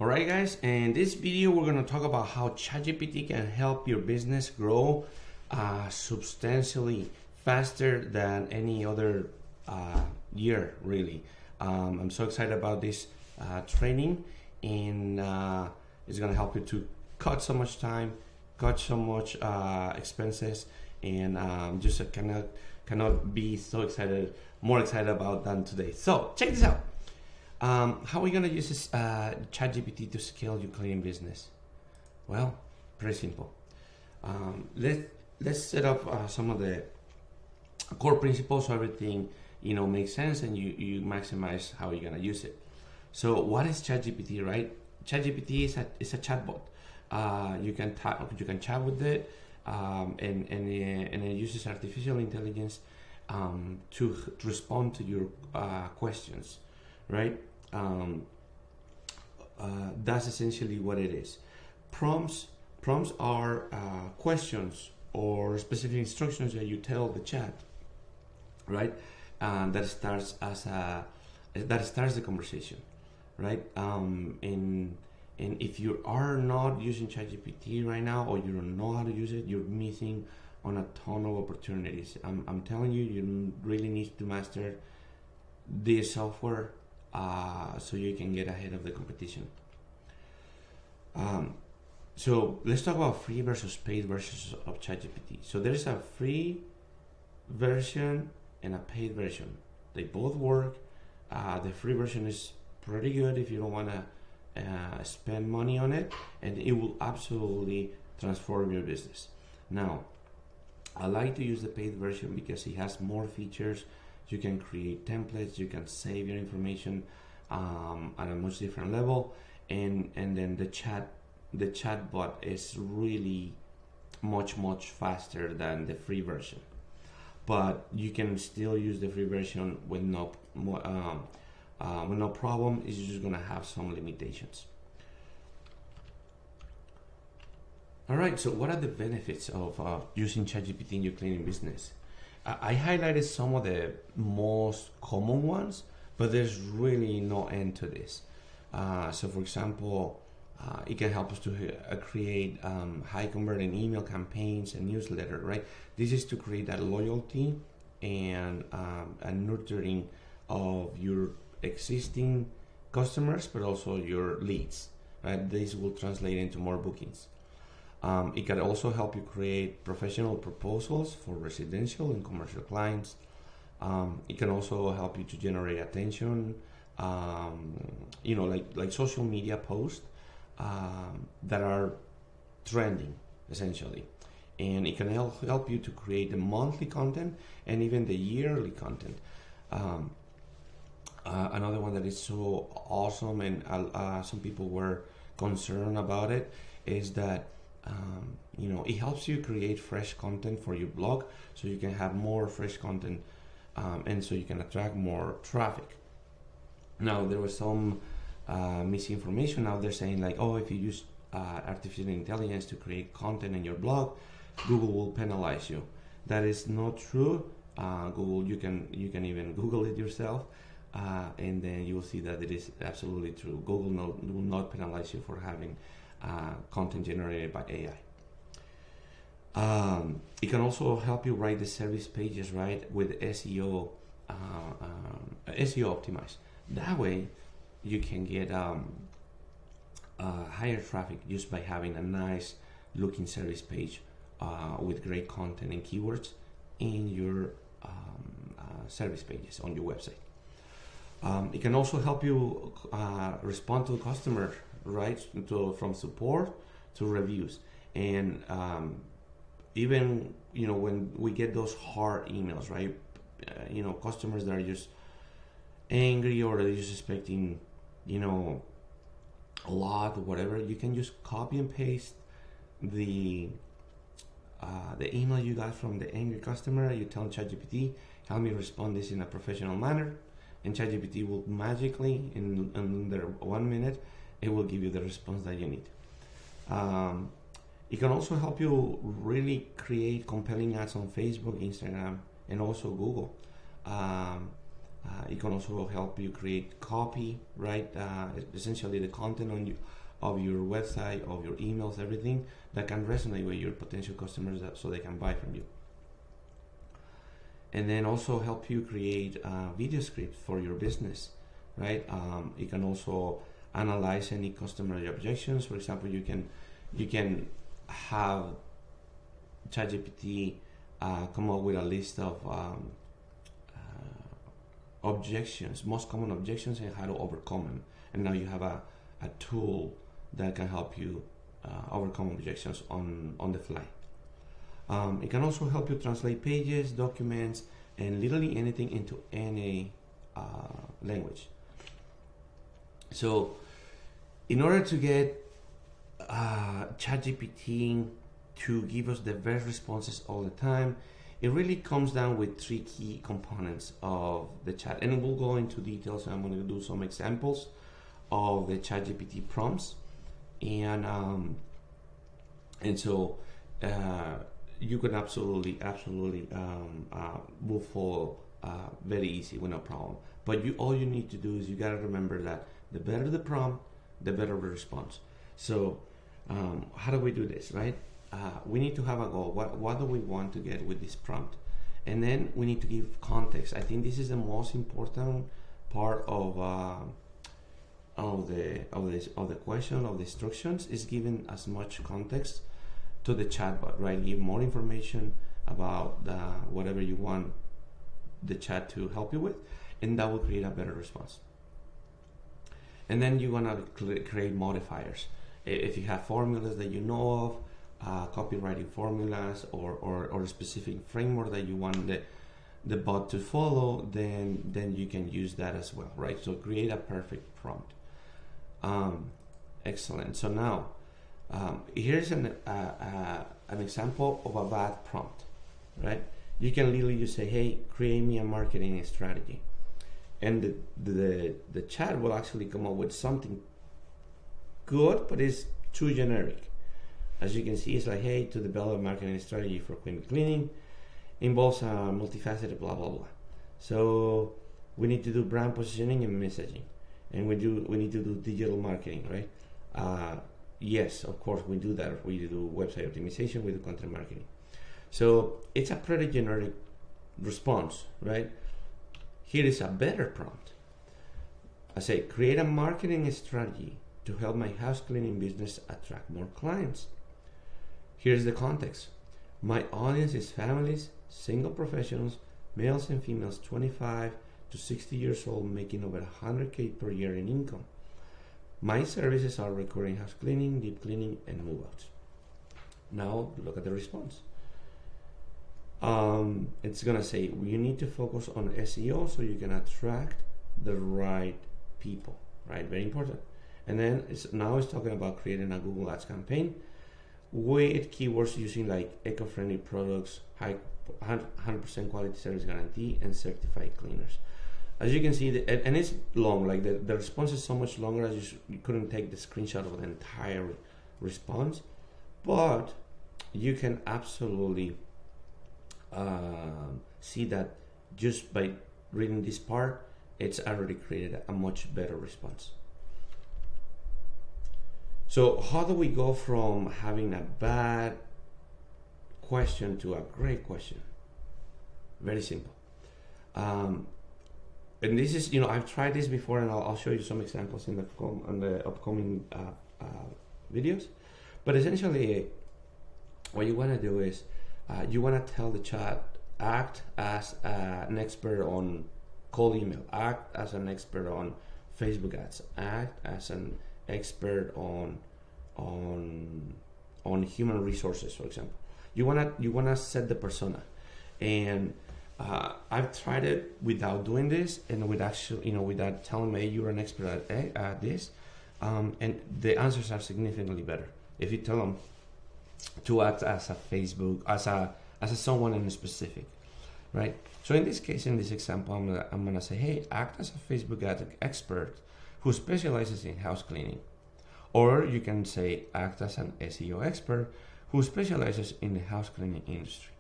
Alright guys, in this video we're going to talk about how ChatGPT can help your business grow substantially faster than any other year really. I'm so excited about this training, and it's going to help you to cut so much time, cut so much expenses, and just cannot be so excited, more excited about than today. So check this out. How are we going to use this ChatGPT to scale your cleaning business? Well, pretty simple. Let's set up some of the core principles so everything makes sense and you maximize how you're going to use it. So what is ChatGPT, right? ChatGPT is a chatbot. You can chat with it, and it uses artificial intelligence to respond to your questions, right? That's essentially what it is. Prompts are questions or specific instructions that you tell the chat, right? That starts the conversation, right? And if you are not using ChatGPT right now, or you don't know how to use it, you're missing on a ton of opportunities. I'm telling you, you really need to master this software so you can get ahead of the competition. So let's talk about free versus paid versions of ChatGPT. So there is a free version and a paid version. They both work. The free version is pretty good if you don't want to spend money on it, and it will absolutely transform your business. Now, I like to use the paid version because it has more features. You can create templates, you can save your information at a much different level, and then the chatbot is really much faster than the free version. But you can still use the free version with no problem. It's just gonna have some limitations. All right, so what are the benefits of using ChatGPT in your cleaning business? I highlighted some of the most common ones, but there's really no end to this. So for example, it can help us to create high converting email campaigns and newsletter, right? This is to create that loyalty and a nurturing of your existing customers, but also your leads, right? This will translate into more bookings. It can also help you create professional proposals for residential and commercial clients. It can also help you to generate attention, like social media posts that are trending, essentially. And it can help you to create the monthly content and even the yearly content. Another one that is so awesome, and some people were concerned about it, is that it helps you create fresh content for your blog, so you can have more fresh content, and so you can attract more traffic. Now, there was some misinformation out there saying like, oh, if you use artificial intelligence to create content in your blog, Google will penalize you. That is not true. Google, you can even Google it yourself, and then you will see that it is absolutely true. Google will not penalize you for having content generated by AI. It can also help you write the service pages, right, with SEO optimized. That way, you can get higher traffic just by having a nice looking service page with great content and keywords in your service pages on your website. It can also help you respond to the customer, right, from support to reviews, and even when we get those hard emails, right, customers that are just angry or they're just expecting a lot or whatever, you can just copy and paste the email you got from the angry customer. You tell ChatGPT, help me respond this in a professional manner, and ChatGPT will magically in under 1 minute, it will give you the response that you need. It can also help you really create compelling ads on Facebook, Instagram, and also Google. It can also help you create copy, right? Essentially the content of your website, of your emails, everything that can resonate with your potential customers so they can buy from you. And then also help you create video scripts for your business, right? It can also analyze any customer objections. For example, you can have ChatGPT come up with a list of objections, most common objections, and how to overcome them. And now you have a tool that can help you overcome objections on the fly. It can also help you translate pages, documents, and literally anything into any language. So in order to get ChatGPT to give us the best responses all the time, it really comes down with 3 key components of the chat. And we'll go into details. I'm going to do some examples of the ChatGPT prompts. And so you can absolutely move forward very easy with no problem. But all you need to do is you got to remember that the better the prompt, the better the response. So how do we do this, right? We need to have a goal. What do we want to get with this prompt? And then we need to give context. I think this is the most important part of the question, of the instructions, is giving as much context to the chatbot, right? Give more information about whatever you want the chat to help you with, and that will create a better response. And then you want to create modifiers. If you have formulas that you know of, copywriting formulas, or a specific framework that you want the bot to follow, then you can use that as well, right? So create a perfect prompt. Excellent. So now here's an example of a bad prompt, right? You can literally just say, hey, create me a marketing strategy, and the chat will actually come up with something good, but it's too generic. As you can see, it's like, hey, to develop a marketing strategy for cleaning involves a multifaceted blah blah blah. So we need to do brand positioning and messaging, and we need to do digital marketing, right? Yes, of course we do that. We do website optimization, we do content marketing. So it's a pretty generic response, right? Here is a better prompt. I say, create a marketing strategy to help my house cleaning business attract more clients. Here's the context. My audience is families, single professionals, males and females 25 to 60 years old making over $100K per year in income. My services are recurring house cleaning, deep cleaning, and move-outs. Now look at the response. It's gonna say you need to focus on SEO so you can attract the right people, right? Very important. And then it's talking about creating a Google Ads campaign with keywords using like eco-friendly products, high 100% quality service guarantee, and certified cleaners. As you can see, and it's long, like the response is so much longer as you couldn't take the screenshot of the entire response, but you can absolutely see that just by reading this part, it's already created a much better response. So how do we go from having a bad question to a great question? Very simple. And this is, I've tried this before, and I'll show you some examples in the upcoming videos. But essentially, what you want to do is you want to tell the chat, act as an expert on cold email, act as an expert on Facebook ads, act as an expert on human resources, for example. You wanna set the persona, and I've tried it without doing this, and without telling me you're an expert at this, and the answers are significantly better if you tell them to act as a Facebook, as a someone in specific, right? So in this case, in this example, I'm gonna say, hey, act as a Facebook ad expert who specializes in house cleaning. Or you can say, act as an SEO expert who specializes in the house cleaning industry.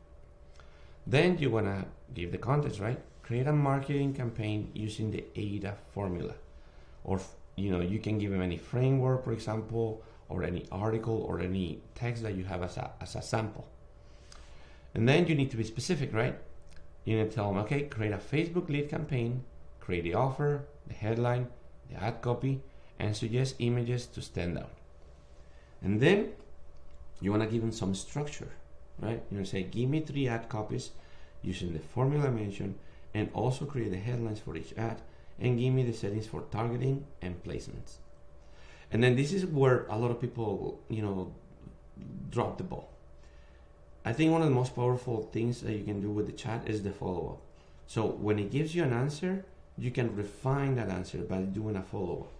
Then you want to give the context, right? create a marketing campaign using the AIDA formula. Or, you can give them any framework, for example, or any article or any text that you have as a sample. And then you need to be specific, right? You need to tell them, okay, create a Facebook lead campaign, create the offer, the headline, the ad copy, and suggest images to stand out. And then you want to give them some structure, right? You want to say, give me 3 ad copies using the formula I mentioned, and also create the headlines for each ad, and give me the settings for targeting and placements. And then this is where a lot of people, drop the ball. I think one of the most powerful things that you can do with the chat is the follow-up. So when it gives you an answer, you can refine that answer by doing a follow-up.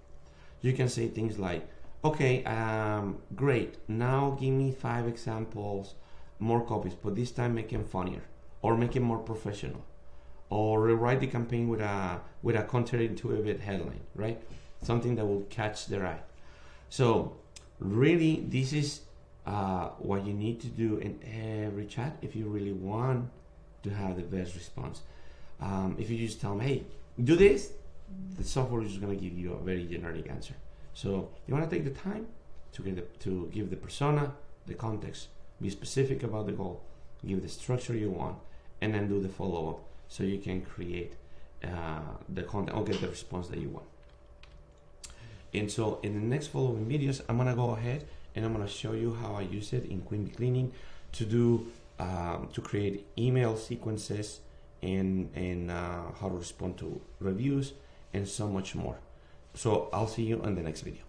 You can say things like, okay, great, now give me 5 examples, more copies, but this time make them funnier, or make it more professional, or rewrite the campaign with a counterintuitive headline, right? Something that will catch their eye. So really, this is what you need to do in every chat if you really want to have the best response. If you just tell them, hey, do this, the software is just going to give you a very generic answer. So you want to take the time to give the persona the context, be specific about the goal, give the structure you want, and then do the follow-up so you can create the content or get the response that you want. And so in the next following videos, I'm going to go ahead and I'm going to show you how I use it in Queen Bee Cleaning to do to create email sequences and how to respond to reviews and so much more. So I'll see you on the next video.